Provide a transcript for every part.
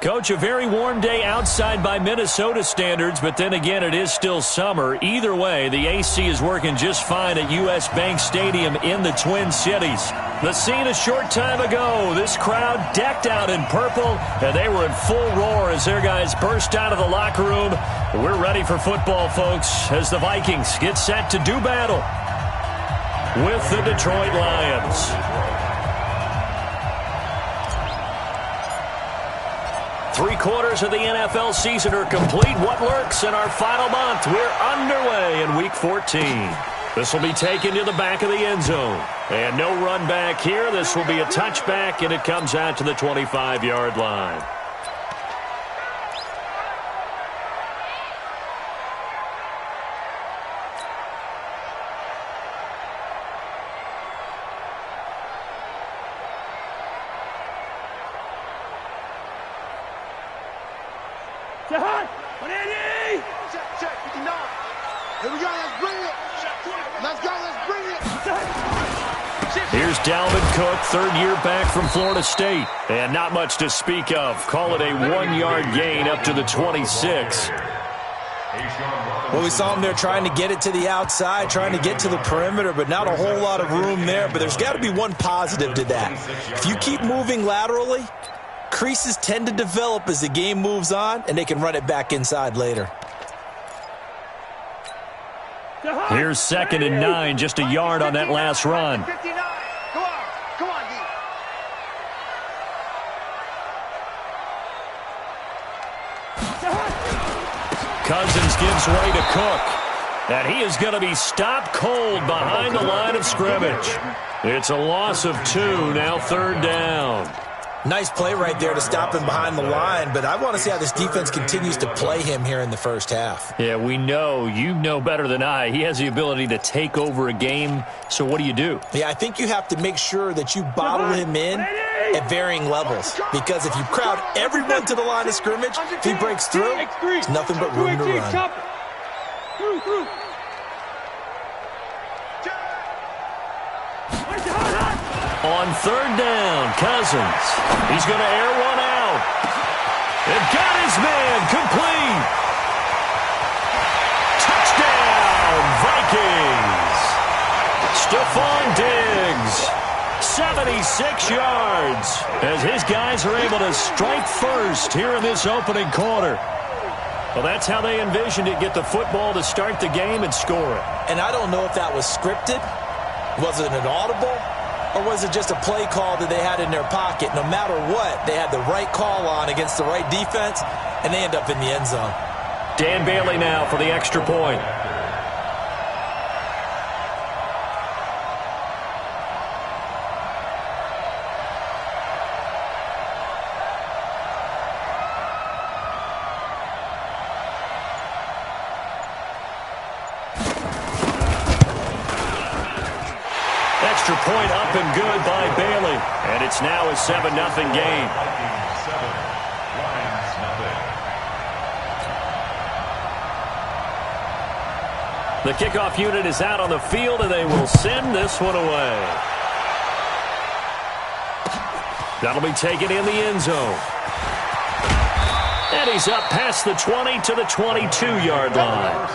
Coach, a very warm day outside by Minnesota standards, but then again, it is still summer. Either way, the AC is working just fine at U.S. Bank Stadium in the Twin Cities. The scene a short time ago, this crowd decked out in purple, and they were in full roar as their guys burst out of the locker room. We're ready for football, folks, as the Vikings get set to do battle with the Detroit Lions. 3/4 of the NFL season are complete. What lurks in our final month? We're underway in Week 14. This will be taken to the back of the end zone. And no run back here. This will be a touchback, and it comes out to the 25-yard line. Here's Dalvin Cook, third-year back from Florida State. And not much to speak of. Call it a 1-yard gain up to the 26. Well, we saw him there trying to get it to the outside, trying to get to the perimeter, but not a whole lot of room there. But there's got to be one positive to that. If you keep moving laterally, creases tend to develop as the game moves on, and they can run it back inside later. Here's 2nd and 9, just a yard on that last run. Cousins gives way to Cook. And he is going to be stopped cold behind the line of scrimmage. It's a loss of 2, now 3rd down. Nice play right there to stop him behind the line, but I want to see how this defense continues to play him here in the first half. Yeah, we know. You know better than I. He has the ability to take over a game, so what do? Yeah, I think you have to make sure that you bottle him in at varying levels, because if you crowd everyone to the line of scrimmage, if he breaks through, it's nothing but room to run. On 3rd down, Cousins. He's going to air one out. And got his man complete. Touchdown, Vikings. Stephon Diggs, 76 yards, as his guys are able to strike first here in this opening quarter. Well, that's how they envisioned it, get the football to start the game and score it. And I don't know if that was scripted. Was it an audible? Or was it just a play call that they had in their pocket? No matter what, they had the right call on against the right defense, and they end up in the end zone. Dan Bailey now for the extra point. Extra point up and good by Bailey. And it's now a 7-0 game. The kickoff unit is out on the field, and they will send this one away. That'll be taken in the end zone. And he's up past the 20 to the 22-yard line.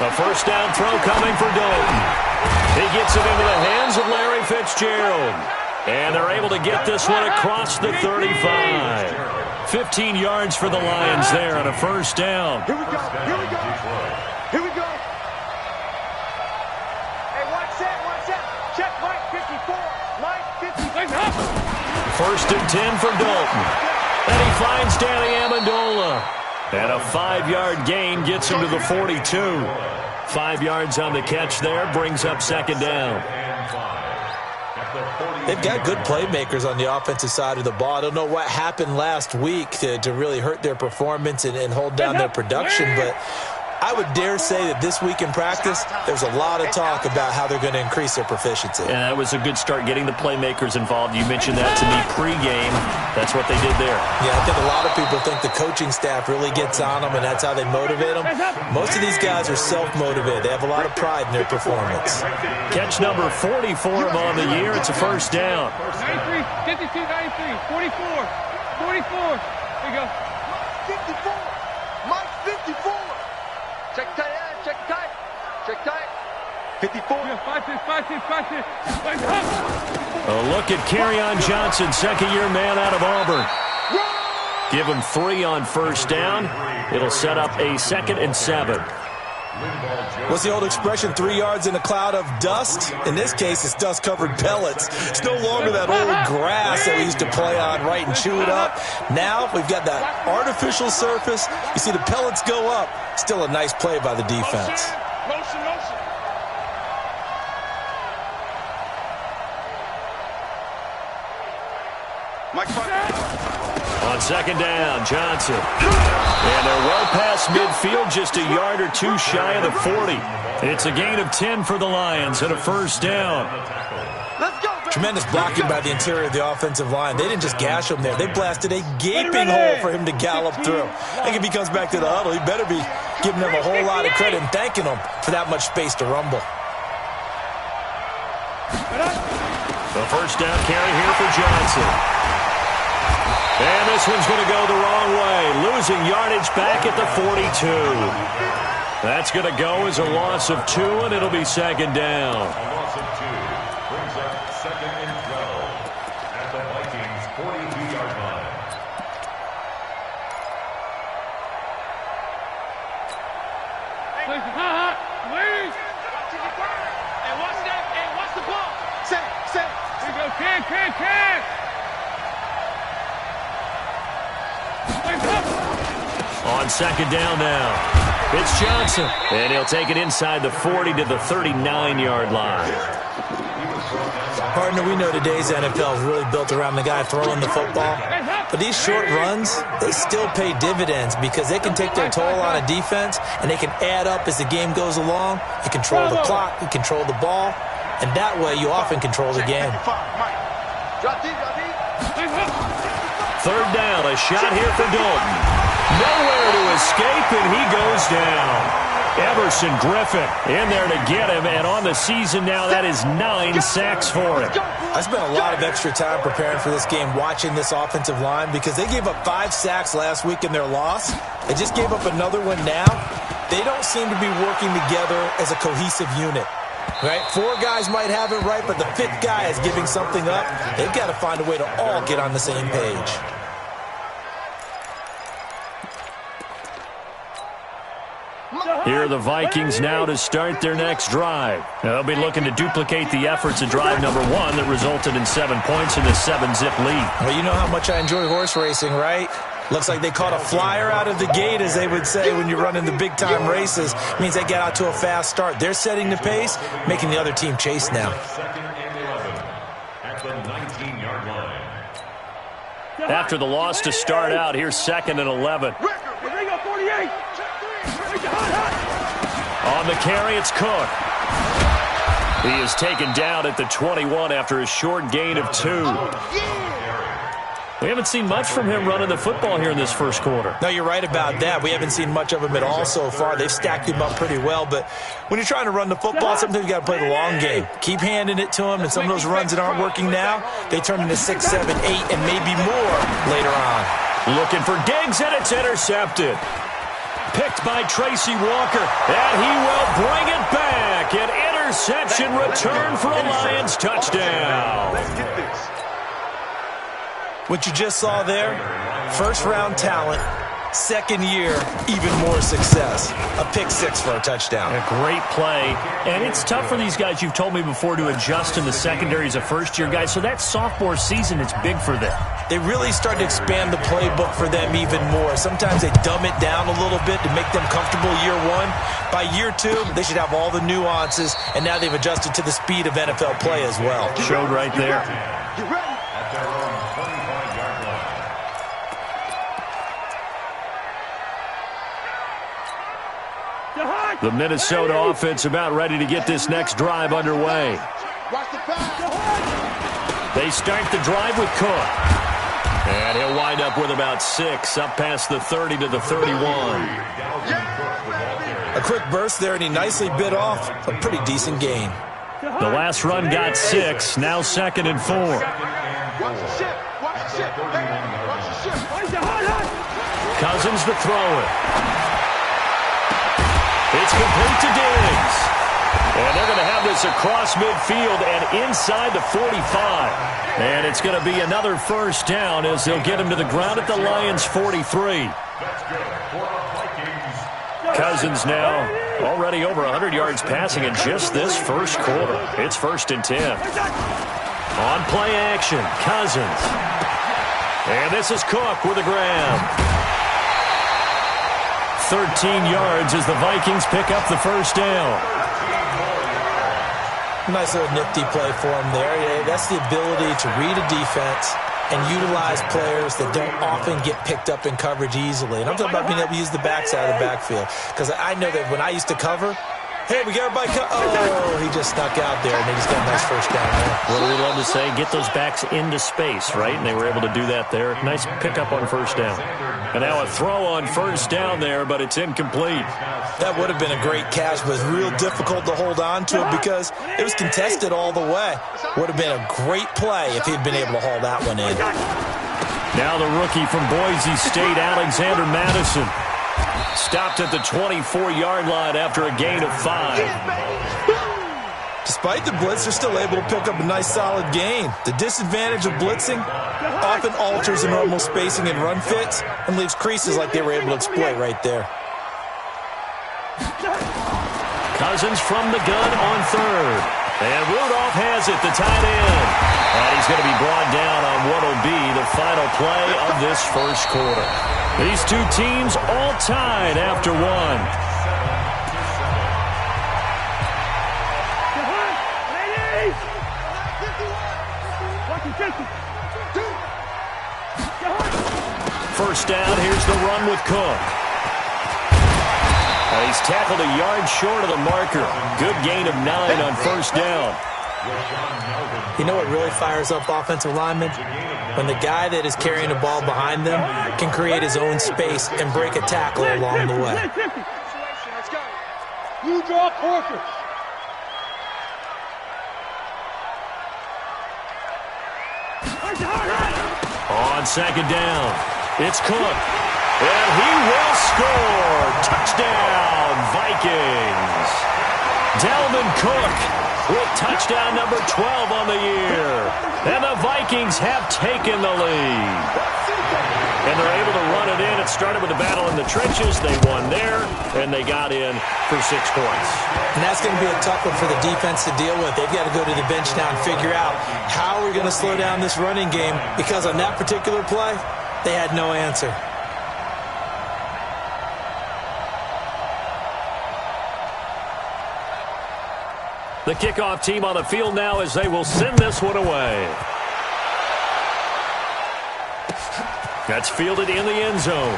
A first down throw coming for Dalton. He gets it into the hands of Larry Fitzgerald. And they're able to get this one across the 35. 15 yards for the Lions there on a first down. Here we go. Here we go. Here we go. Hey, watch that. Check Mike 54. Mike 54. First and 10 for Dalton. And he finds Danny Amendola. And a 5-yard gain gets him to the 42. 5 yards on the catch there, brings up second down. They've got good playmakers on the offensive side of the ball. I don't know what happened last week to really hurt their performance and hold down their production, but I would dare say that this week in practice, there's a lot of talk about how they're going to increase their proficiency. And that was a good start, getting the playmakers involved. You mentioned that to me pregame. That's what they did there. Yeah, I think a lot of people think the coaching staff really gets on them, and that's how they motivate them. Most of these guys are self-motivated. They have a lot of pride in their performance. Catch number 44 on the year. It's a first down. 93, 52, 93, 44, 44. There you go. 54. Mike 54. Check tight end, check tight. Check tight. 54. 5-6. A look at Kerryon Johnson, second-year man out of Auburn. Give him 3 on first down. It'll set up a 2nd and 7. What's the old expression, 3 yards in a cloud of dust? In this case, it's dust-covered pellets. It's no longer that old grass that we used to play on, right, and chew it up. Now we've got that artificial surface. You see the pellets go up. Still a nice play by the defense. Motion. On second down, Johnson. And they're well past midfield, just a yard or 2 shy of the 40. It's a gain of 10 for the Lions and a first down. Tremendous blocking by the interior of the offensive line. They didn't just gash him there. They blasted a gaping hole for him to gallop through. I think if he comes back to the huddle, he better be giving them a whole lot of credit and thanking them for that much space to rumble. The first down carry here for Johnson. And this one's going to go the wrong way. Losing yardage back at the 42. That's going to go as a loss of 2, and it'll be second down. A loss of 2 brings up 2nd and 12 at the Vikings' 42-yard line. And watch that. And watch the ball. Set. Here we go. Can. On second down now, it's Johnson. And he'll take it inside the 40 to the 39-yard line. Partner, we know today's NFL is really built around the guy throwing the football. But these short runs, they still pay dividends because they can take their toll on a defense, and they can add up as the game goes along. You control the clock, you control the ball, and that way you often control the game. Third down, a shot here for Dalton. Nowhere to escape, and he goes down. Everson Griffin in there to get him, and on the season now, that is 9 sacks for him. I spent a lot of extra time preparing for this game, watching this offensive line, because they gave up 5 sacks last week in their loss. They just gave up another one now. They don't seem to be working together as a cohesive unit. Right? 4 guys might have it right, but the 5th guy is giving something up. They've got to find a way to all get on the same page. Here are the Vikings now to start their next drive. They'll be looking to duplicate the efforts of drive number 1 that resulted in 7 points in the 7-zip lead. Well, you know how much I enjoy horse racing, right? Looks like they caught a flyer out of the gate, as they would say when you're running the big-time races. It means they get out to a fast start. They're setting the pace, making the other team chase now. 2nd and 11 at the 19-yard line. After the loss to start out, here's 2nd and 11. Ringo 48. On the carry, it's Cook. He is taken down at the 21 after a short gain of 2. We haven't seen much from him running the football here in this first quarter. No, you're right about that. We haven't seen much of him at all so far. They've stacked him up pretty well, but when you're trying to run the football, sometimes you got to play the long game. Keep handing it to him, and some of those runs that aren't working now, they turn into 6, 7, 8, and maybe more later on. Looking for Diggs, and it's intercepted. Picked by Tracy Walker, and he will bring it back. An interception return for a Lions touchdown. What you just saw there, first-round talent, Second year, even more success. A pick six for a touchdown. A great play. And it's tough for these guys, you've told me before, to adjust in the secondary as a first-year guy. So that sophomore season, it's big for them. They really start to expand the playbook for them even more. Sometimes they dumb it down a little bit to make them comfortable year one. By year two, they should have all the nuances, and now they've adjusted to the speed of NFL play as well. Showed right there. Get ready. At their own 25-yard line. The Minnesota offense about ready to get this next drive underway. Watch the pass. They start the drive with Cook. And he'll wind up with about 6, up past the 30 to the 31. A quick burst there, and he nicely bit off a pretty decent gain. The last run got 6, now 2nd and 4. Watch the ship. Watch the ship. Watch the ship. Cousins to throw it. It's complete to Diggs. And they're going to have this across midfield and inside the 45. And it's going to be another first down as they'll get him to the ground at the Lions' 43. Cousins now already over 100 yards passing in just this first quarter. It's 1st and 10. On play action, Cousins. And this is Cook with a grab. 13 yards as the Vikings pick up the first down. Nice little nifty play for him there. Yeah, that's the ability to read a defense and utilize players that don't often get picked up in coverage easily. And I'm talking about being able to use the backside of the backfield. Because I know that when I used to cover, hey, we got everybody oh, he just snuck out there, and he just got a nice first down there. What do we love to say? Get those backs into space, right? And they were able to do that there. Nice pickup on first down. And now a throw on first down there, but it's incomplete. That would have been a great catch, but it's real difficult to hold on to it because it was contested all the way. Would have been a great play if he'd been able to haul that one in. Now the rookie from Boise State, Alexander Madison, stopped at the 24-yard line after a gain of 5. Despite the blitz, they're still able to pick up a nice solid gain. The disadvantage of blitzing often alters the normal spacing and run fits and leaves creases like they were able to exploit right there. Cousins from the gun on 3rd. And Rudolph has it, the tight end. And he's going to be brought down on what will be the final play of this first quarter. These two teams all tied after 1. First down, here's the run with Cook. He's tackled a yard short of the marker. Good gain of 9 on first down. You know what really fires up offensive linemen? When the guy that is carrying the ball behind them can create his own space and break a tackle along the way. Let's go. You draw quarters. On second down, it's Cook. And he will score. Touchdown, Vikings. Dalvin Cook with touchdown number 12 on the year. And the Vikings have taken the lead. And they're able to run it in. It started with a battle in the trenches. They won there, and they got in for 6 points. And that's going to be a tough one for the defense to deal with. They've got to go to the bench now and figure out how we're going to slow down this running game, because on that particular play, they had no answer. The kickoff team on the field now as they will send this one away. That's fielded in the end zone.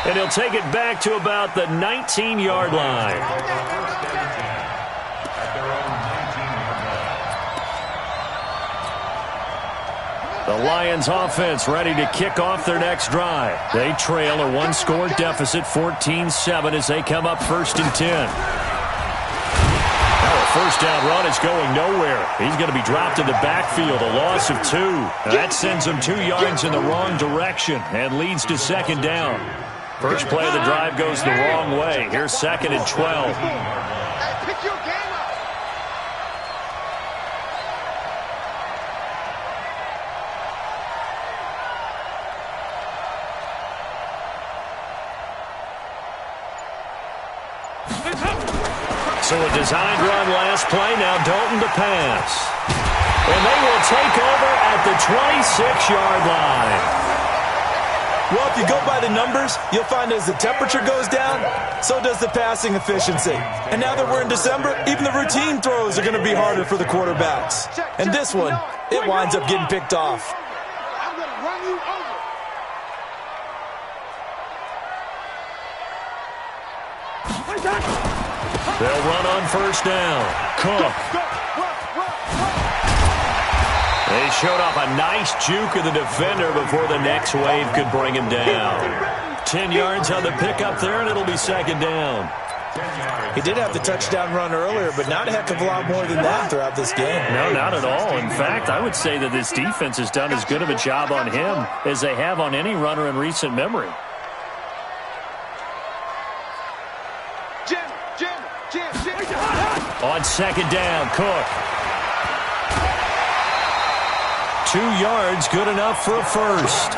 And he'll take it back to about the 19-yard line. The Lions offense ready to kick off their next drive. They trail a 1-score deficit, 14-7, as they come up 1st and 10. First down run is going nowhere. He's going to be dropped in the backfield, a loss of 2. That sends him 2 yards in the wrong direction and leads to 2nd down. First play of the drive goes the wrong way. Here's 2nd and 12. Pick your game up. So a designed run last play. Now Dalton to pass. And they will take over at the 26-yard line. Well, if you go by the numbers, you'll find as the temperature goes down, so does the passing efficiency. And now that we're in December, even the routine throws are going to be harder for the quarterbacks. And this one, it winds up getting picked off. I'm going to run you over. They'll run on first down. Cook. They showed off a nice juke of the defender before the next wave could bring him down. 10 yards on the pickup there, and it'll be second down. He did have the touchdown run earlier, but not a heck of a lot more than that throughout this game. No, not at all. In fact, I would say that this defense has done as good of a job on him as they have on any runner in recent memory. On second down, Cook. 2 yards, good enough for a first.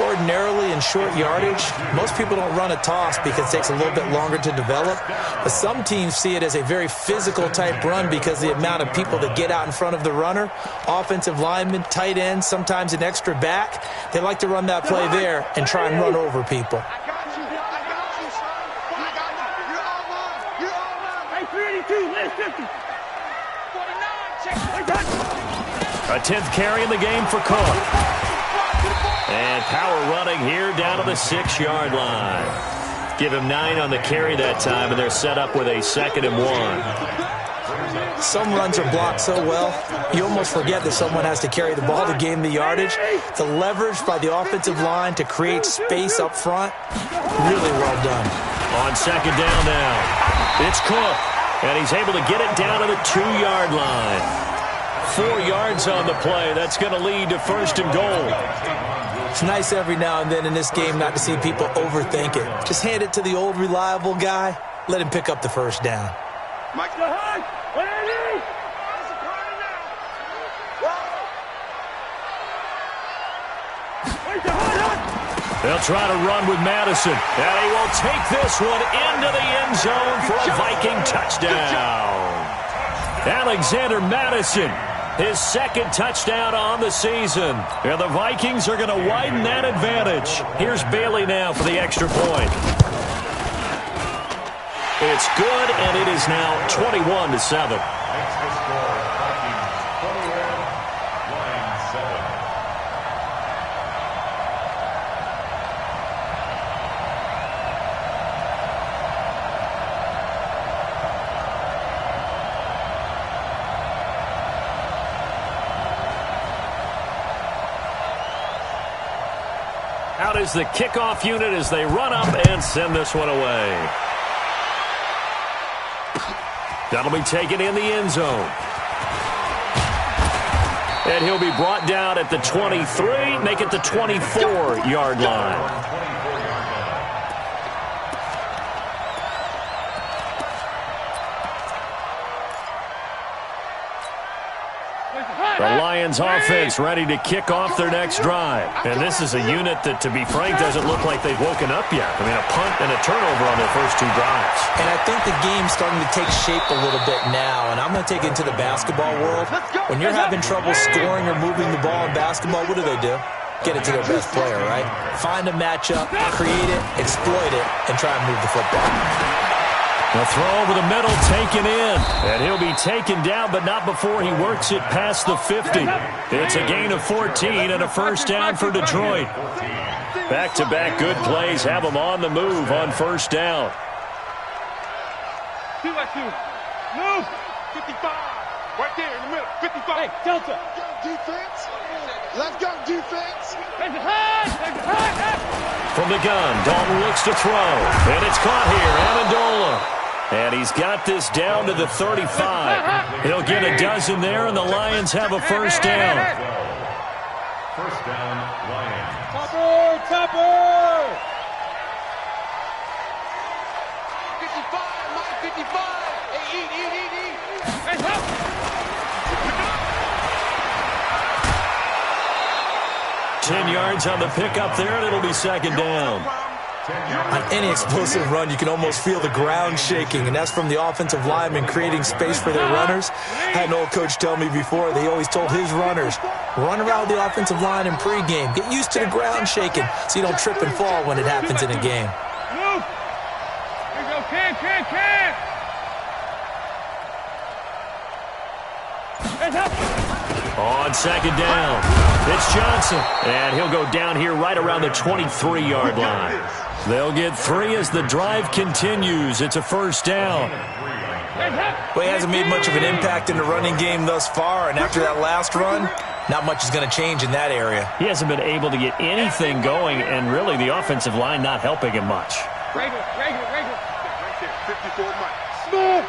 Ordinarily in short yardage, most people don't run a toss because it takes a little bit longer to develop. But some teams see it as a very physical type run because the amount of people that get out in front of the runner, offensive linemen, tight ends, sometimes an extra back, they like to run that play there and try and run over people. A 10th carry in the game for Cook. And power running here down to the 6-yard line. Give him 9 on the carry that time, and they're set up with a 2nd and 1. Some runs are blocked so well, you almost forget that someone has to carry the ball to gain the yardage. The leverage by the offensive line to create space up front, really well done. On second down now, it's Cook, and he's able to get it down to the 2-yard line. 4 yards on the play. That's going to lead to 1st and goal. It's nice every now and then in this game not to see people overthink it. Just hand it to the old reliable guy. Let him pick up the first down. Mike, they'll try to run with Madison, and he will take this one into the end zone for a Viking touchdown. Alexander Madison, his 2nd touchdown on the season. And the Vikings are going to widen that advantage. Here's Bailey now for the extra point. It's good, and it is now 21-7. Extra score, Vikings 21, Lions 7. Out is the kickoff unit as they run up and send this one away. That'll be taken in the end zone. And he'll be brought down at the 23, make it the 24-yard line. The Lions offense ready to kick off their next drive. And this is a unit that, to be frank, doesn't look like they've woken up yet. I mean, a punt and a turnover on their first 2 drives. And I think the game's starting to take shape a little bit now. And I'm going to take it into the basketball world. When you're having trouble scoring or moving the ball in basketball, what do? Get it to their best player, right? Find a matchup, create it, exploit it, and try and move the football. The throw over the middle, taken in. And he'll be taken down, but not before he works it past the 50. It's a gain of 14 and a first down for Detroit. Back-to-back good plays have them on the move on first down. 2 by 2. Move. 55. Right there in the middle. 55. Hey, Delta. Defense. Let's go, defense. From the gun, Dalton looks to throw. And it's caught here, Amendola. And he's got this down to the 35. He'll get a dozen there, and the Lions have a first down. First down, Lions. Topper! 55, Mike, 55. Hey, eat. Hey, help! 10 yards on the pickup there, and it'll be second down. On any explosive run, you can almost feel the ground shaking, and that's from the offensive linemen creating space for their runners. I had an old coach tell me before, they always told his runners, run around the offensive line in pregame. Get used to the ground shaking so you don't trip and fall when it happens in a game. Move. Here you go, can. Hands up. On second down, it's Johnson, and he'll go down here right around the 23-yard line. They'll get 3 as the drive continues. It's a first down. Well, he hasn't made much of an impact in the running game thus far, and after that last run, not much is going to change in that area. He hasn't been able to get anything going, and really the offensive line not helping him much. Regular. Right there, 54 Mike. Move.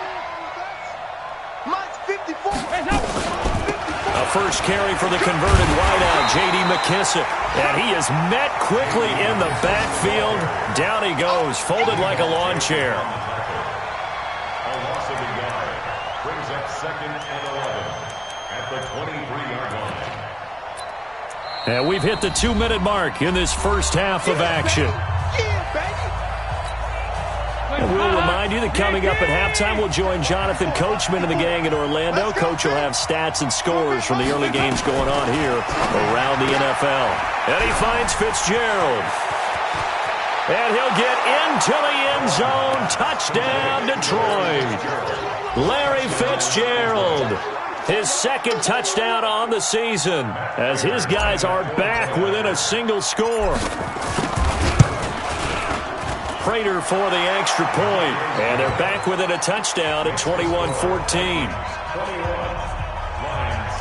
Mike's 54. Hands up. A first carry for the converted wideout, J.D. McKissick. And he is met quickly in the backfield. Down he goes, folded like a lawn chair. A loss of a yard brings up 2nd and 11 at the 23-yard line. And we've hit the 2-minute mark in this first half of action. And we'll remind you that coming up at halftime, we'll join Jonathan Coachman and the gang in Orlando. Coach will have stats and scores from the early games going on here around the NFL. And he finds Fitzgerald. And he'll get into the end zone. Touchdown, Detroit. Larry Fitzgerald. His second touchdown on the season as his guys are back within a single score. Prater for the extra point, and they're back within a touchdown at 21-14. 21, Lions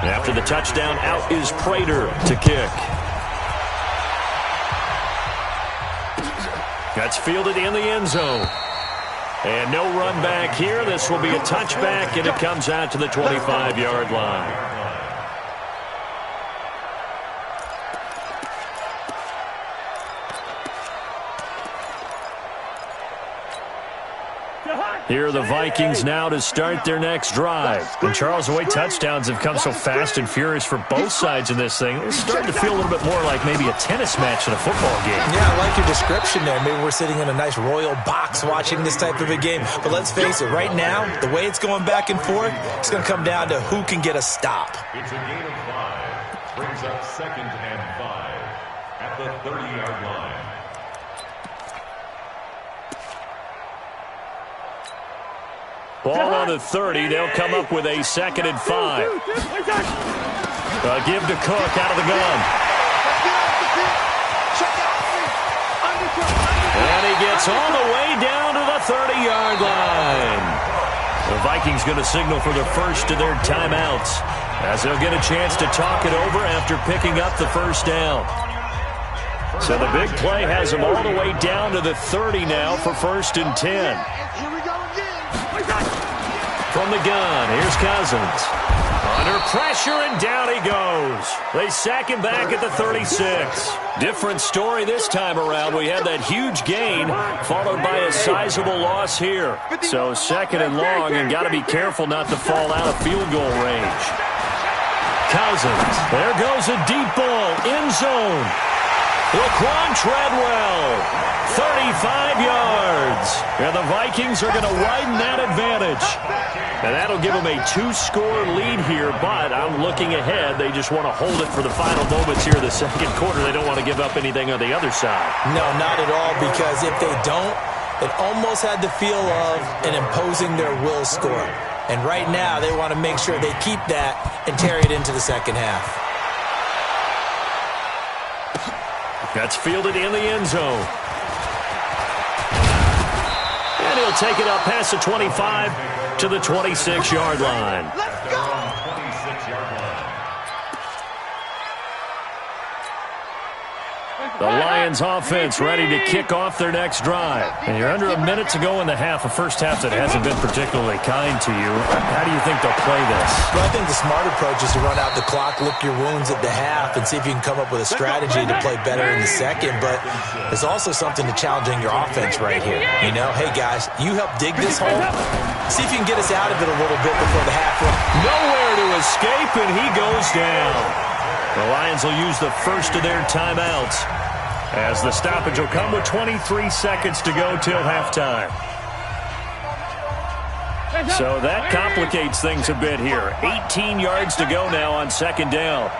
14. After the touchdown, out is Prater to kick. That's fielded in the end zone. And no run back here. This will be a touchback, and it comes out to the 25-yard line. Here are the Vikings now to start their next drive. And Charles, the way touchdowns have come so fast and furious for both sides in this thing, it's starting to feel a little bit more like maybe a tennis match than a football game. Yeah, I like your description there. Maybe we're sitting in a nice royal box watching this type of a game. But let's face it, right now, the way it's going back and forth, it's going to come down to who can get a stop. It's a gain of 5. Brings up 2nd and 5 at the 30-yard line. Ball on the 30. They'll come up with a 2nd and 5. Give to Cook out of the gun. And he gets all the way down to the 30-yard line. The Vikings going to signal for the first of their timeouts as they'll get a chance to talk it over after picking up the first down. So the big play has them all the way down to the 30 now for 1st and 10. From the gun, here's Cousins. Under pressure, and down he goes. They sack him back at the 36. Different story this time around. We had that huge gain, followed by a sizable loss here. So 2nd and long, and got to be careful not to fall out of field goal range. Cousins, there goes a deep ball, end zone. Laquan Treadwell, 35 yards. And the Vikings are going to widen that advantage. And that'll give them a 2-score lead here, but I'm looking ahead. They just want to hold it for the final moments here in the second quarter. They don't want to give up anything on the other side. No, not at all, because if they don't, it almost had the feel of an imposing their will score. And right now, they want to make sure they keep that and carry it into the second half. That's fielded in the end zone. And he'll take it up past the 25 to the 26-yard line. Let's go! 26-yard line. The Lions offense ready to kick off their next drive. And you're under a minute to go in the half, a first half that hasn't been particularly kind to you. How do you think they'll play this? Well, I think the smart approach is to run out the clock, lick your wounds at the half, and see if you can come up with a strategy to play better in the second. But there's also something to challenging your offense right here. You know, hey, guys, you help dig this hole. See if you can get us out of it a little bit before the half run. Nowhere to escape, and he goes down. The Lions will use the first of their timeouts as the stoppage will come with 23 seconds to go till halftime. So that complicates things a bit here. 18 yards to go now on second down.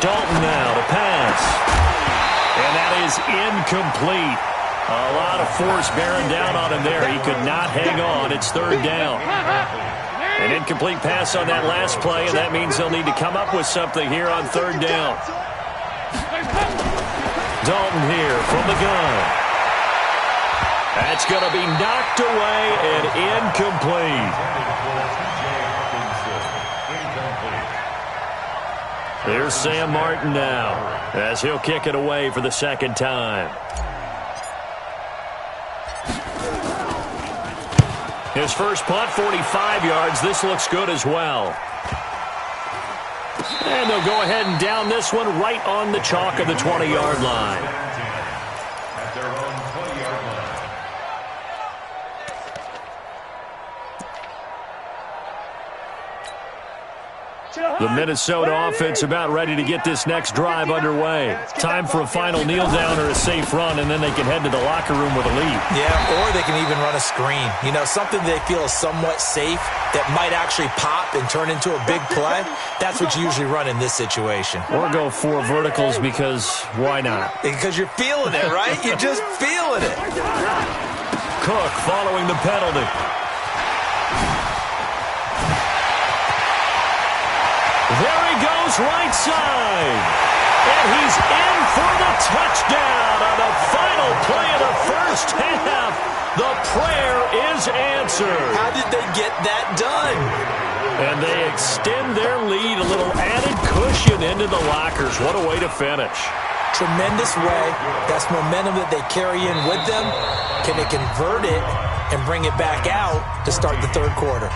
Dalton now to pass. And that is incomplete. A lot of force bearing down on him there. He could not hang on. It's third down. An incomplete pass on that last play, and that means they'll need to come up with something here on third down. Dalton here from the gun. That's going to be knocked away and incomplete. There's Sam Martin now as he'll kick it away for the second time. His first punt, 45 yards. This looks good as well. And they'll go ahead and down this one right on the chalk of the 20-yard line. At their own 20-yard line. The Minnesota offense about ready to get this next drive underway. Time for a final kneel down or a safe run, and then they can head to the locker room with a lead. Yeah, or they can even run a screen. You know, something they feel is somewhat safe that might actually pop and turn into a big play. That's what you usually run in this situation. Or go four verticals because why not? Because you're feeling it, right? You're just feeling it. Cook following the penalty. There he goes, right side. And he's in for the touchdown on the final play of the first half. The prayer is answered. How did they get that done? And they extend their lead, a little added cushion into the lockers. What a way to finish. Tremendous way. That's momentum that they carry in with them. Can they convert it and bring it back out to start the third quarter?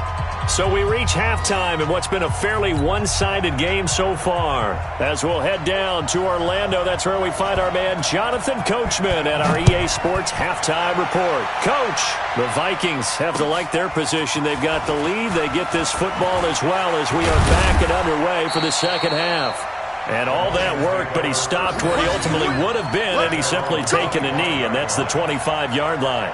So we reach halftime in what's been a fairly one-sided game so far. As we'll head down to Orlando, that's where we find our man Jonathan Coachman at our EA Sports Halftime Report. Coach, the Vikings have to like their position. They've got the lead. They get this football as well as we are back and underway for the second half. And all that work, but he stopped where he ultimately would have been, and he's simply taken a knee, and that's the 25-yard line.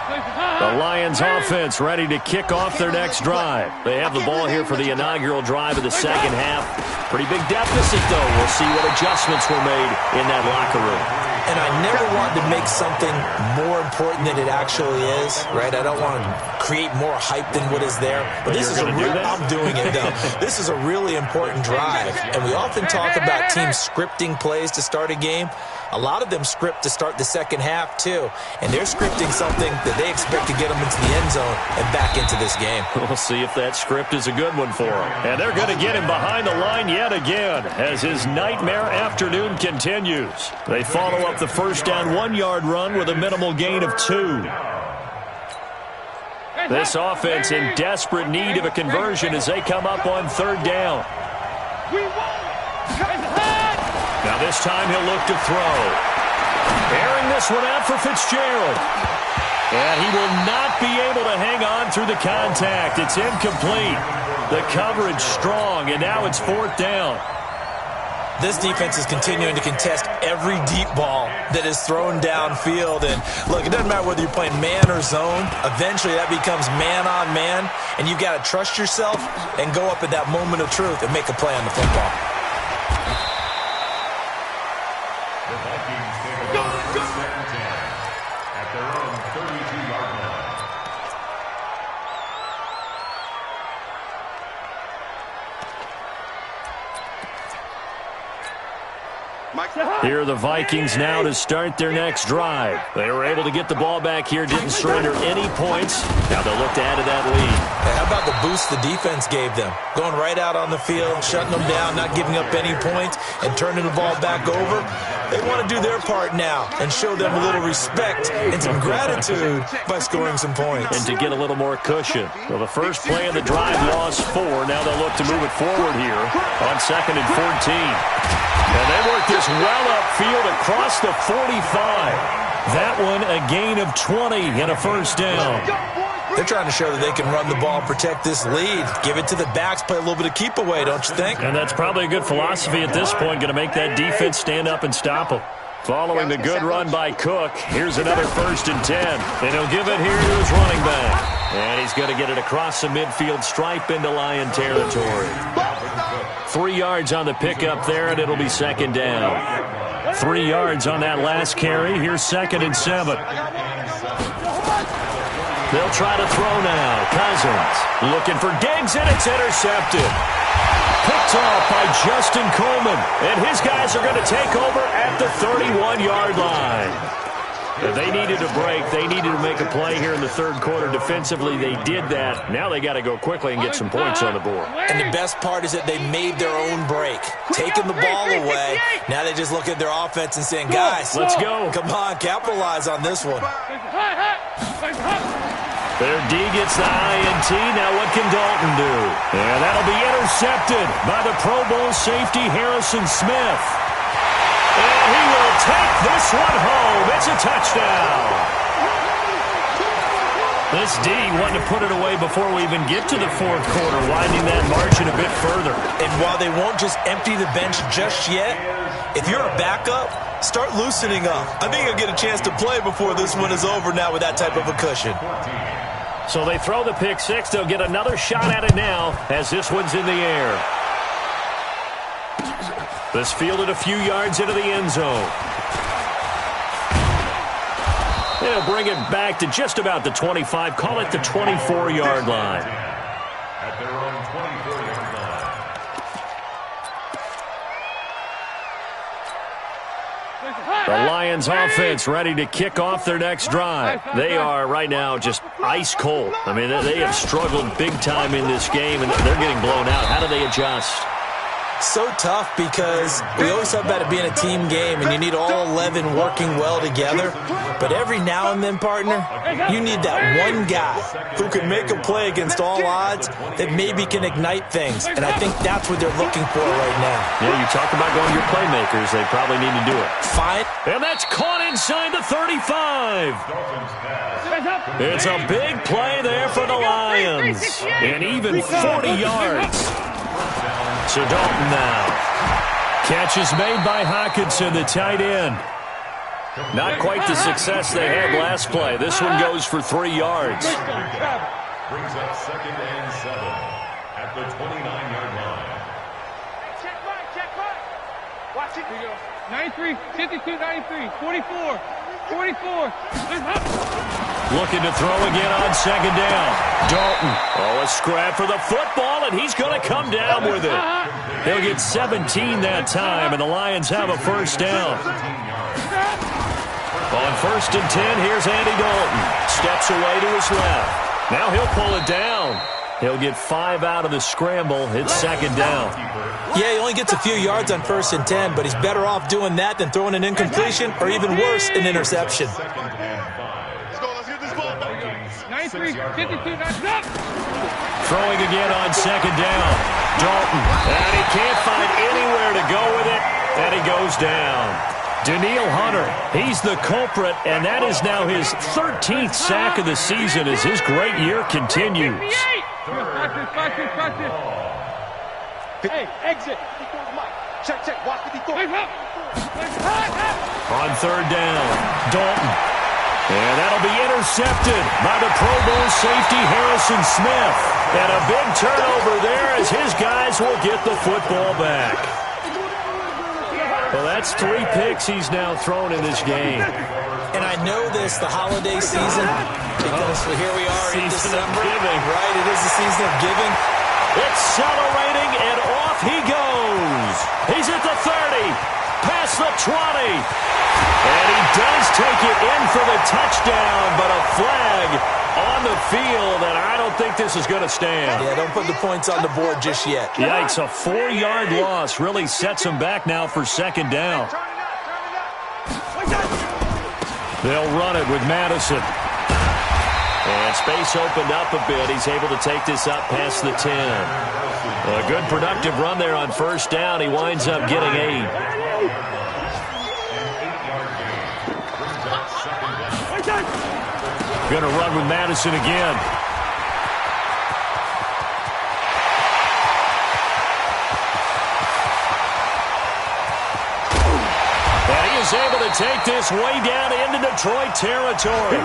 The Lions offense ready to kick off their next drive. They have the ball here for the inaugural drive of the second half. Pretty big deficit, though. We'll see what adjustments were made in that locker room. And I never want to make something more important than it actually is, right? I don't want to create more hype than what is there. But this is a real, I'm doing it, though. This is a really important drive. And we often talk about teams scripting plays to start a game. A lot of them script to start the second half, too. And they're scripting something that they expect to get them into the end zone and back into this game. We'll see if that script is a good one for them. And they're going to get him behind the line yet again as his nightmare afternoon continues. They follow up the first down 1-yard run with a minimal gain of 2. This offense in desperate need of a conversion as they come up on third down. Now this time he'll look to throw. Airing this one out for Fitzgerald. And he will not be able to hang on through the contact. It's incomplete. The coverage strong, and now it's fourth down. This defense is continuing to contest every deep ball that is thrown downfield. And, look, it doesn't matter whether you're playing man or zone. Eventually, that becomes man-on-man, and you've got to trust yourself and go up at that moment of truth and make a play on the football. The Vikings take a second and 10 at their own 32-yard line. Here are the Vikings now to start their next drive. They were able to get the ball back here, didn't surrender any points. Now they'll look to add to that lead. Hey, how about the boost the defense gave them? Going right out on the field, shutting them down, not giving up any points, and turning the ball back over. They want to do their part now and show them a little respect and some gratitude by scoring some points. And to get a little more cushion. Well, the first play of the drive lost 4. Now they'll look to move it forward here on 2nd and 14. And they work this well upfield across the 45. That one a gain of 20 and a first down. They're trying to show that they can run the ball, protect this lead. Give it to the backs, play a little bit of keep away, don't you think? And that's probably a good philosophy at this point, going to make that defense stand up and stop them. Following the good run by Cook, here's another 1st and 10. And he'll give it here to his running back. And he's going to get it across the midfield stripe into Lion territory. 3 yards on the pickup there, and it'll be 2nd down. 3 yards on that last carry. Here's 2nd and 7. They'll try to throw now. Cousins looking for Diggs, and it's intercepted. Picked off by Justin Coleman, and his guys are going to take over at the 31-yard line. If they needed a break, they needed to make a play here in the 3rd quarter. Defensively, they did that. Now they got to go quickly and get some points on the board. And the best part is that they made their own break, taking the ball away. Now they just look at their offense and saying, guys, let's go. Come on, capitalize on this one. Their D gets the INT. Now what can Dalton do? And that'll be intercepted by the Pro Bowl safety Harrison Smith. And he will take this one home. It's a touchdown. This D wanting to put it away before we even get to the 4th quarter, winding that margin a bit further. And while they won't just empty the bench just yet, if you're a backup, start loosening up. I think you'll get a chance to play before this one is over now with that type of a cushion. So they throw the pick 6. They'll get another shot at it now as this one's in the air. This fielded a few yards into the end zone. They'll bring it back to just about the 25. Call it the 24-yard line. At their own 24-yard line. The Lions offense ready to kick off their next drive. They are right now just ice cold. I mean, they have struggled big time in this game, and they're getting blown out. How do they adjust? So tough because we always talk about it being a team game and you need all 11 working well together. But every now and then, partner, you need that one guy who can make a play against all odds that maybe can ignite things. And I think that's what they're looking for right now. Yeah, you talk about going your playmakers. They probably need to do it. Fine. And that's caught inside the 35. It's a big play there for the Lions. And even 40 yards. So Dalton now. Catch is made by Hockenson, the tight end. Not quite the success they had last play. This one goes for 3 yards. Brings up 2nd and 7 at the 29-yard line. Check right. Watch it. 93, 52, 93, 44, 44. Looking to throw again on 2nd down. Dalton. Oh, a scrap for the football, and he's going to come down with it. He'll get 17 that time, and the Lions have a 1st down. On 1st and 10, here's Andy Dalton. Steps away to his left. Now he'll pull it down. He'll get 5 out of the scramble. It's 2nd down. Yeah, he only gets a few yards on 1st and 10, but he's better off doing that than throwing an incompletion or even worse, an interception. Let's get this ball. 93, 52, 93. Throwing again on 2nd down. Dalton. And he can't find anywhere to go with it. And he goes down. Danielle Hunter, he's the culprit, and that is now his 13th sack of the season as his great year continues. Hey, exit. Check. Watch 54. On 3rd down, Dalton. And that'll be intercepted by the Pro Bowl safety Harrison Smith. And a big turnover there as his guys will get the football back. Well, that's 3 picks he's now thrown in this game. And I know this, the holiday season, because here we are in December. Giving. Right, it is the season of giving. Accelerating, and off he goes. He's at the 30, past the 20. And he does take it in for the touchdown, but a flag on the field, and I don't think this is going to stand. Yeah, don't put the points on the board just yet. Yikes, a 4-yard loss really sets him back now for 2nd down. They'll run it with Madison. And space opened up a bit. He's able to take this up past the 10. A good productive run there on 1st down. He winds up getting 8. Going to run with Madison again. is able to take this way down into Detroit territory.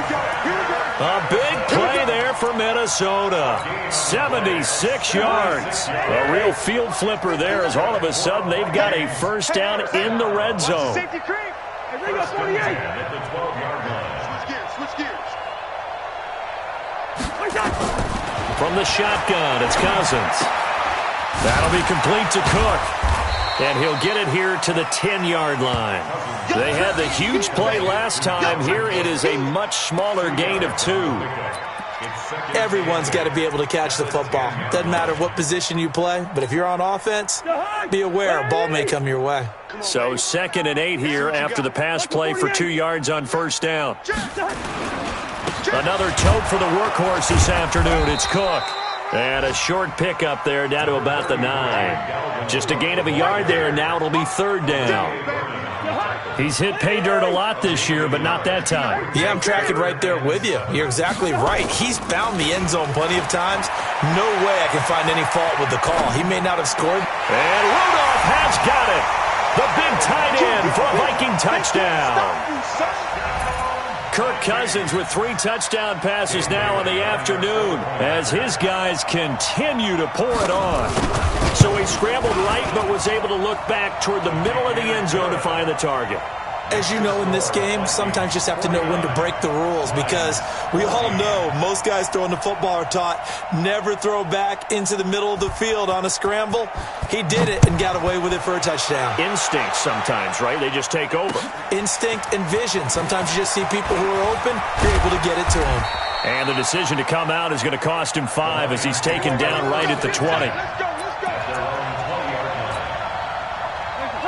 A big play there for Minnesota. 76 yards. A real field flipper there as all of a sudden they've got a first down in the red zone. Safety creep. And they got 48. At the 12-yard line. Switch gears. From the shotgun, it's Cousins. That'll be complete to Cook. And he'll get it here to the 10-yard line. They had the huge play last time. Here it is a much smaller gain of 2. Everyone's got to be able to catch the football. Doesn't matter what position you play, but if you're on offense, be aware a ball may come your way. So 2nd and 8 here after the pass play for 2 yards on first down. Another tote for the workhorse this afternoon. It's Cook. And a short pickup there down to about the 9. Just a gain of a yard there. Now it'll be 3rd down. He's hit pay dirt a lot this year, but not that time. Yeah, I'm tracking right there with you. You're exactly right. He's found the end zone plenty of times. No way I can find any fault with the call. He may not have scored. And Rudolph has got it. The big tight end for a Viking touchdown. Kirk Cousins with 3 touchdown passes now in the afternoon as his guys continue to pour it on. So he scrambled right but was able to look back toward the middle of the end zone to find the target. As you know in this game, sometimes you just have to know when to break the rules because we all know most guys throwing the football are taught never throw back into the middle of the field on a scramble. He did it and got away with it for a touchdown. Instinct sometimes, right? They just take over. Instinct and vision. Sometimes you just see people who are open, you're able to get it to them. And the decision to come out is going to cost him 5 as he's taken down right at the 20.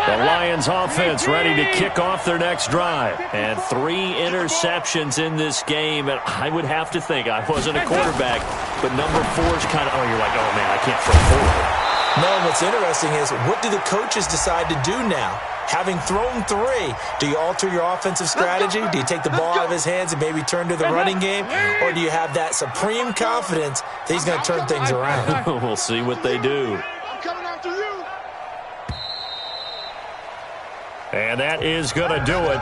The Lions offense ready to kick off their next drive. And 3 interceptions in this game. And I would have to think, I wasn't a quarterback, but number 4 is kind of, you're like, oh, man, I can't throw forward. No, what's interesting is what do the coaches decide to do now? Having thrown 3, do you alter your offensive strategy? Do you take the ball out of his hands and maybe turn to the running game? Or do you have that supreme confidence that he's going to turn things around? We'll see what they do. And that is going to do it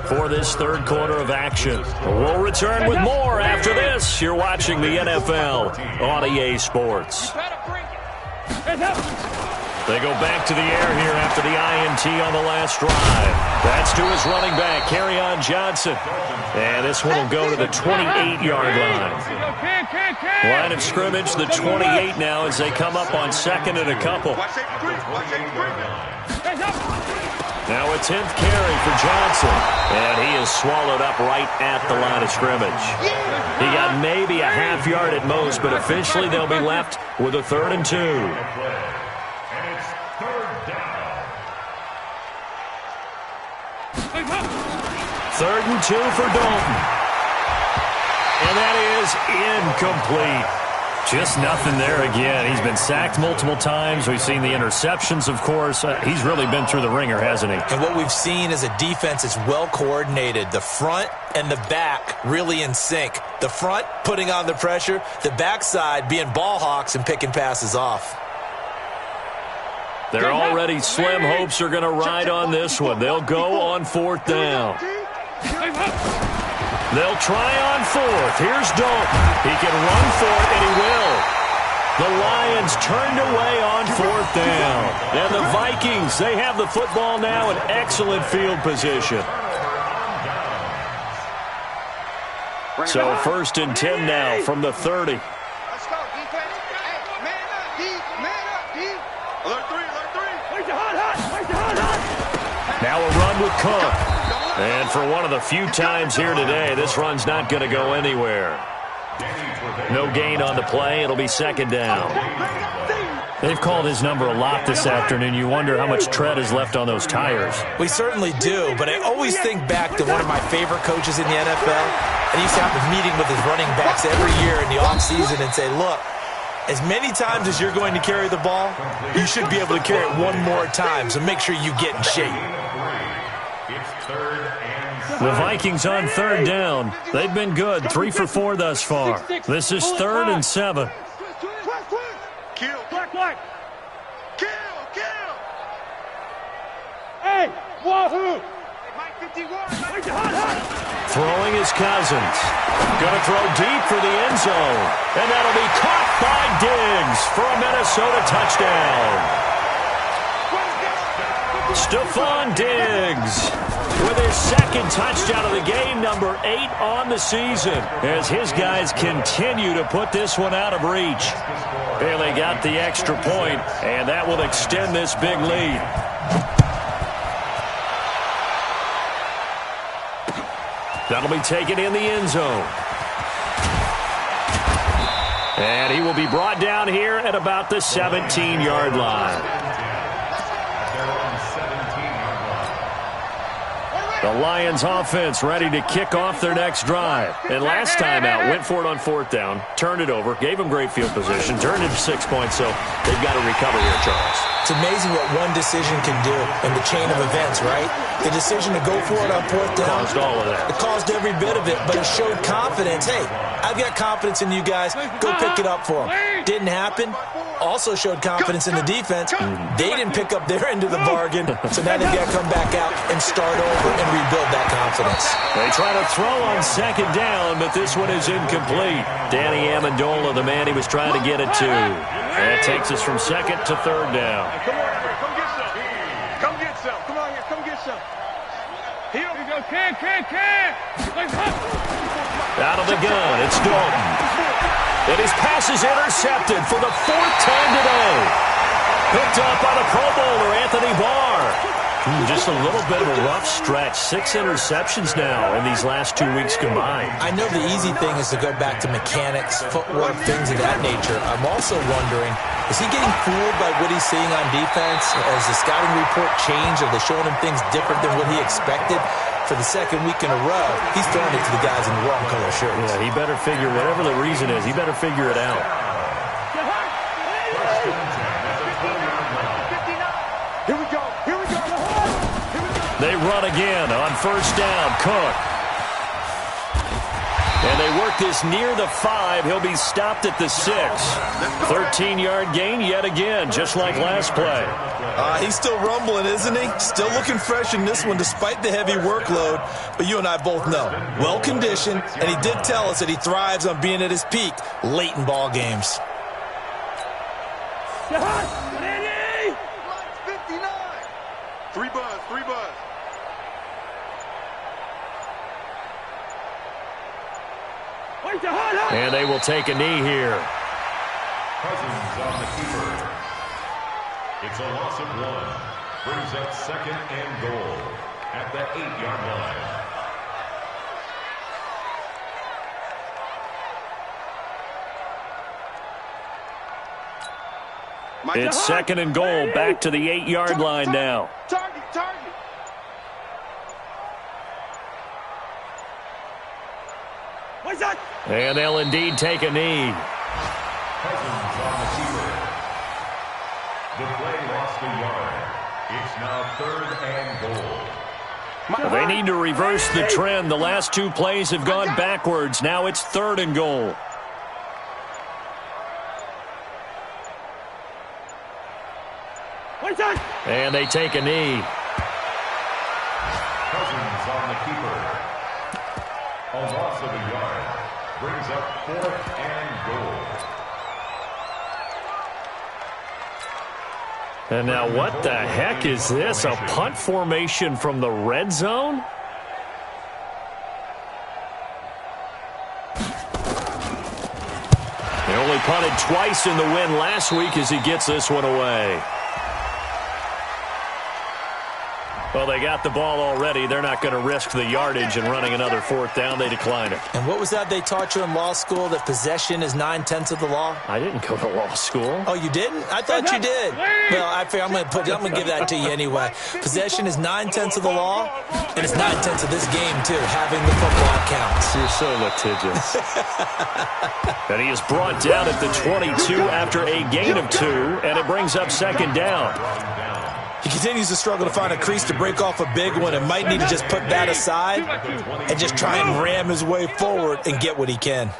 for this 3rd quarter of action. We'll return with more after this. You're watching the NFL on EA Sports. They go back to the air here after the INT on the last drive. That's to his running back, Kerryon Johnson. And this one will go to the 28-yard line. Line of scrimmage, the 28 now as they come up on 2nd and a couple. Now a 10th carry for Johnson. And he is swallowed up right at the line of scrimmage. He got maybe a half yard at most, but officially they'll be left with a 3rd and 2. And it's 3rd down. 3rd and 2 for Dalton. And that is incomplete. Just nothing there again. He's been sacked multiple times. We've seen the interceptions, of course. He's really been through the ringer, hasn't he? And what we've seen is a defense is well coordinated. The front and the back really in sync. The front putting on the pressure. The backside being ball hawks and picking passes off. They're already slim hopes are going to ride on this one. They'll go on 4th down. They'll try on 4th. Here's Dalton. He can run for it, and he will. The Lions turned away on 4th down. And the Vikings, they have the football now in excellent field position. So 1st and 10 now from the 30. Let's go, defense. Hey, man up, D. Man up, D. Alert 3, alert 3. Now a run with Cook. And for one of the few times here today, this run's not going to go anywhere. No gain on the play. It'll be 2nd down. They've called his number a lot this afternoon. You wonder how much tread is left on those tires. We certainly do, but I always think back to one of my favorite coaches in the NFL. And he used to have a meeting with his running backs every year in the offseason and say, look, as many times as you're going to carry the ball, you should be able to carry it one more time, so make sure you get in shape. The Vikings on 3rd down. They've been good, 3 for 4 thus far. This is 3rd and 7. Kill. Kill. Hey, wahoo. Hey, Mike, Throwing his Cousins. Going to throw deep for the end zone. And that'll be caught by Diggs for a Minnesota touchdown. Stephon Diggs with his second touchdown of the game, number 8 on the season, as his guys continue to put this one out of reach. And they got the extra point, and that will extend this big lead. That'll be taken in the end zone. And he will be brought down here at about the 17-yard line. The Lions offense ready to kick off their next drive. And last time out, went for it on 4th down, turned it over, gave them great field position, turned it to 6 points, so they've got to recover here, Charles. It's amazing what one decision can do in the chain of events, right? The decision to go for it on 4th down. Caused all of that. It caused every bit of it, but it showed confidence. Hey, I've got confidence in you guys. Go pick it up for them. Didn't happen. Also showed confidence in the defense. They didn't pick up their end of the bargain, so now they've got to come back out and start over and rebuild that confidence. They try to throw on 2nd down, but this one is incomplete. Danny Amendola, the man he was trying to get it to. That takes us from 2nd to 3rd down. Come on, come get some. Come get some. Come on here, come get some. Here we go, can. Out of the gun, it's Dalton. And his pass is intercepted for the 4th time today. Picked up by the Pro Bowler, Anthony Barr. Just a little bit of a rough stretch. 6 interceptions now in these last 2 weeks combined. I know the easy thing is to go back to mechanics, footwork, things of that nature. I'm also wondering, is he getting fooled by what he's seeing on defense? Has the scouting report changed? Are they showing him things different than what he expected? For the 2nd week in a row, he's throwing it to the guys in the wrong color shirts. Yeah, he better figure, whatever the reason is, he better figure it out. Here we go. They run again on 1st down. Cook. And they work this near the 5. He'll be stopped at the 6. 13-yard gain yet again, just like last play. He's still rumbling, isn't he? Still looking fresh in this one despite the heavy workload. But you and I both know, well-conditioned, and he did tell us that he thrives on being at his peak late in ball games. 59. 3 buzz. And they will take a knee here. Cousins on the keeper. It's a loss of 1. Brings up 2nd and goal at the 8-yard line. It's 2nd and goal, back to the 8-yard line now. Target. What's that? And they'll indeed take a knee. Cousins on the keeper. The play lost a yard. It's now 3rd and goal. They need to reverse the trend. The last 2 plays have gone backwards. Now it's 3rd and goal. And they take a knee. Cousins on the keeper. A loss of a yard. Brings up 4th and goal. And now what the heck is this? A punt formation from the red zone? They only punted twice in the win last week as he gets this one away. Well, they got the ball already. They're not going to risk the yardage and running another 4th down. They decline it. And what was that they taught you in law school, that possession is 9/10 of the law? I didn't go to law school. Oh, you didn't? I thought you did. Well, I figure I'm going to give that to you anyway. Possession is 9/10 of the law, and it's 9/10 of this game, too, having the football counts. You're so litigious. And he is brought down at the 22 after a gain of 2, and it brings up 2nd down. He continues to struggle to find a crease to break off a big one and might need to just put that aside and just try and ram his way forward and get what he can.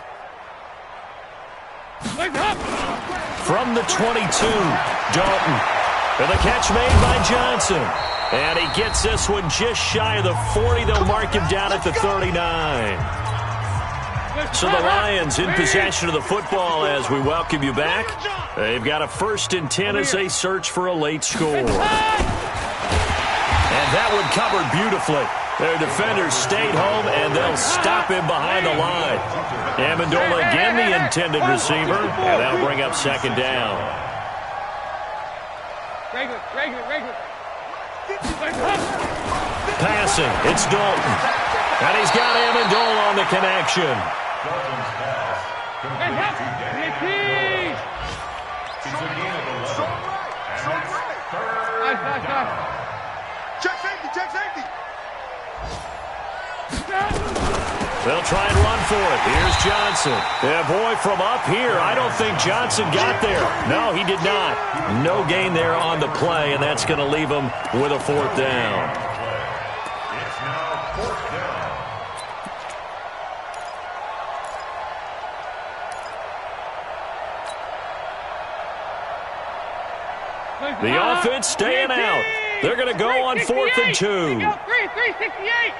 From the 22, Dalton. And the catch made by Johnson. And he gets this one just shy of the 40. They'll mark him down at the 39. So the Lions in possession of the football as we welcome you back. They've got a 1st and 10 as they search for a late score. And that one covered beautifully. Their defenders stayed home, and they'll stop him behind the line. Amendola again the intended receiver, and that'll bring up 2nd down. Regular. Passing, it's Dalton. And he's got Amendola on the connection. Dalton's pass complete to Dennis. It's a gain of 11. And it's 3rd down. Check safety. They'll try and run for it. Here's Johnson. Yeah, boy, from up here, I don't think Johnson got there. No, he did not. No gain there on the play, and that's going to leave him with a 4th down. It's now 4th down. The offense staying out. They're going to go on 4th and 2. 368.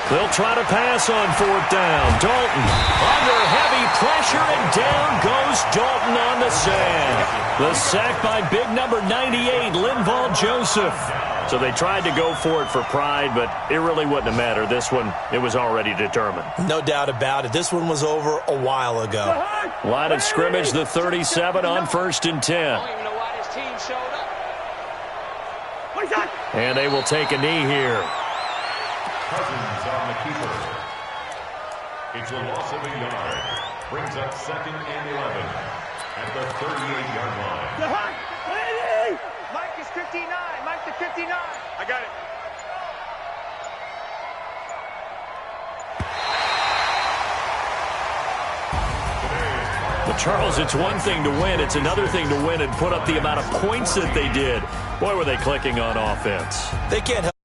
They'll try to pass on 4th down. Dalton under heavy pressure, and down goes Dalton on the sack. The sack by big number 98, Linval Joseph. So they tried to go for it for pride, but it really wouldn't have mattered. This one, it was already determined. No doubt about it. This one was over a while ago. Line of scrimmage, the 37 on 1st and 10. I don't even know why this team showed up. And they will take a knee here. Cousins on the keeper. It's a loss of a yard. Brings up 2nd and 11 at the 38-yard line. Mike is 59. Mike to 59. I got it. But Charles, it's one thing to win. It's another thing to win and put up the amount of points that they did. Boy, were they clicking on offense. They can't help